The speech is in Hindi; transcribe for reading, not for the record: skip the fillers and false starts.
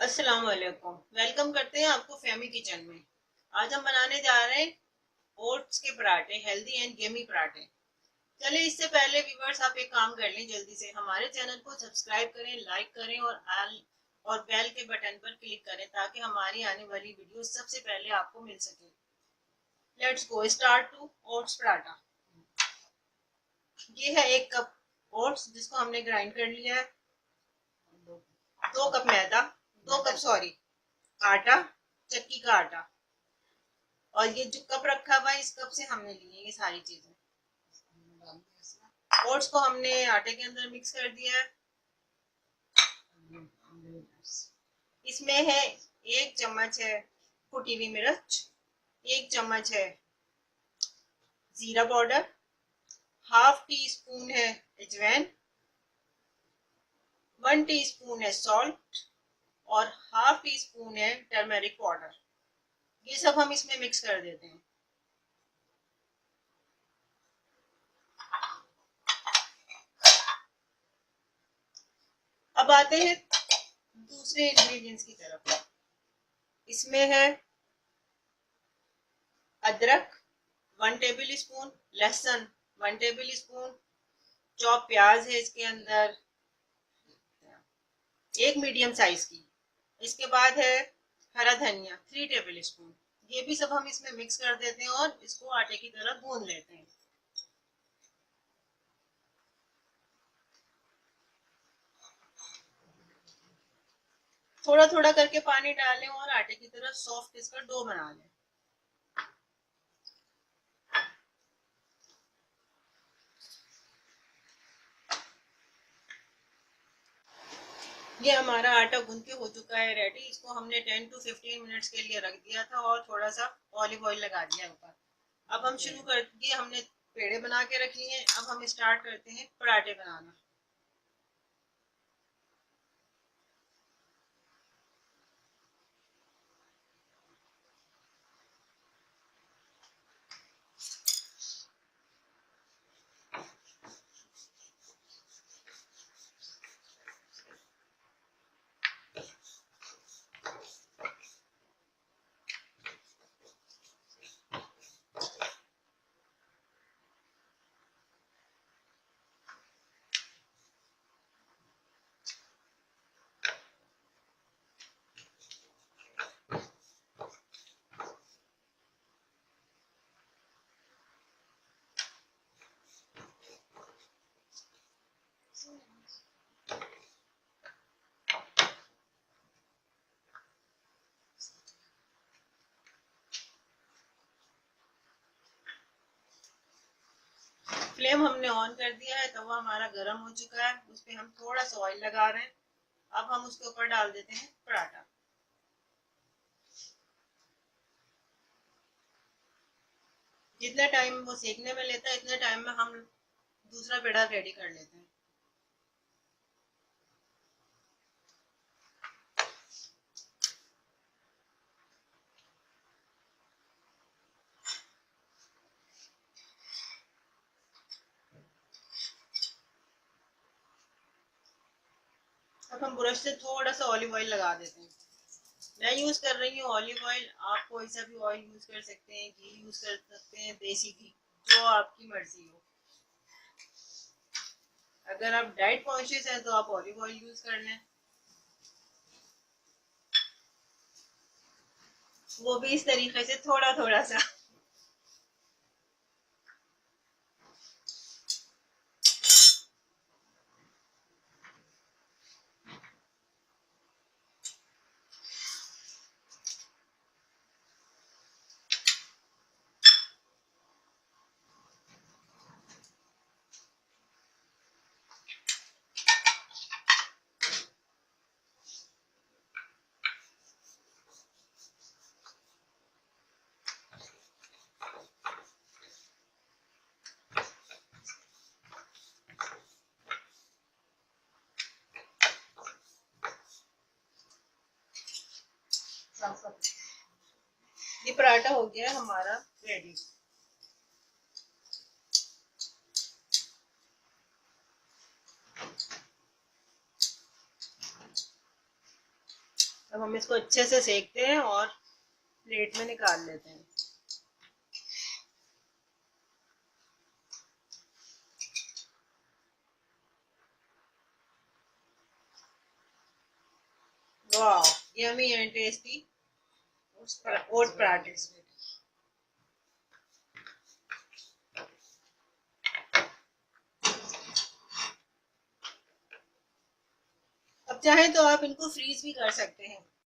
अस्सलाम वालेकुम। वेलकम करते हैं आपको फैमी किचन में। आज हम बनाने जा रहे हैं ओट्स के पराठे, हेल्दी एंड गेमी पराठे। चले इससे पहले व्यूवर्स आप एक काम कर लें, जल्दी से हमारे चैनल को सब्सक्राइब करें, लाइक करें और बेल के बटन पर क्लिक करें ताकि हमारी आने वाली वीडियो सबसे पहले आपको मिल सके। Let's go start to oats paratha. ये है 1 कप ओट्स जिसको हमने ग्राइंड कर लिया है। 2 कप मैदा, 2 कप सॉरी आटा, चक्की का आटा। और ये जो कप रखा हुआ है इस कप से हमने लिए ये सारी चीजें। ओट्स को हमने आटे के अंदर मिक्स कर दिया है। इसमें है 1 चम्मच है कुटी हुई मिर्च, 1 चम्मच है जीरा पाउडर, हाफ टी स्पून है अजवाइन, 1 टीस्पून है सॉल्ट और हाफ टी स्पून है टर्मेरिक पाउडर। ये सब हम इसमें मिक्स कर देते हैं। अब आते हैं दूसरे इंग्रेडिएंट्स की तरफ। इसमें है अदरक 1 टेबल स्पून, लहसुन 1 टेबल स्पून, चॉप प्याज है इसके अंदर, एक मीडियम साइज की। इसके बाद है हरा धनिया 3 टेबल स्पून। ये भी सब हम इसमें मिक्स कर देते हैं और इसको आटे की तरह गूंद लेते हैं। थोड़ा थोड़ा करके पानी डालें और आटे की तरह सॉफ्ट इसका डो बना लें। ये हमारा आटा गूंद के हो चुका है रेडी। इसको हमने 10 to 15 मिनट्स के लिए रख दिया था और थोड़ा सा ऑलिव ऑयल लगा दिया ऊपर। अब हम शुरू कर दिए, हमने पेड़े बना के रख लिए। अब हम स्टार्ट करते हैं पराठे बनाना। फ्लेम हमने ऑन कर दिया है, तवा हमारा गर्म हो चुका है। उस पर हम थोड़ा सा ऑयल लगा रहे हैं। अब हम उसके ऊपर डाल देते हैं पराठा। जितना टाइम वो सेकने में लेता है इतने टाइम में हम दूसरा पेड़ा रेडी कर लेते हैं। अब हम ब्रश से थोड़ा सा ऑलिव ऑयल लगा देते हैं। मैं यूज कर रही हूँ ऑलिव ऑयल। आप कोई सा भी ऑयल यूज कर सकते हैं, घी यूज कर सकते हैं, देसी घी, जो आपकी मर्जी हो। अगर आप डाइट कॉन्शियस हैं तो आप ऑलिव ऑयल यूज कर लें, वो भी इस तरीके से थोड़ा थोड़ा सा। ये पराठा हो गया हमारा रेडी। अब हम इसको अच्छे से सेकते हैं और प्लेट में निकाल लेते हैं। वाह, यमी एंड टेस्टी ओट पराठे। अब चाहे तो आप इनको फ्रीज भी कर सकते हैं,